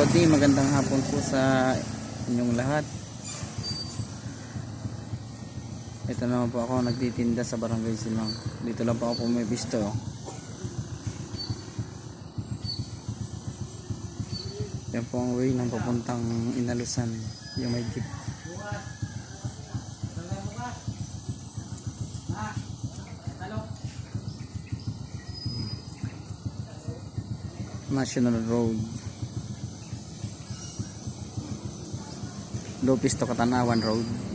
Lodi, magandang hapon po sa inyong lahat. Ito naman po ako nagtitinda sa Barangay Silang. Dito lang po ako pumipisto. Yan po ang way ng papuntang Inalusan, yung may jeep. National Road, Lopez to Katanawan Road.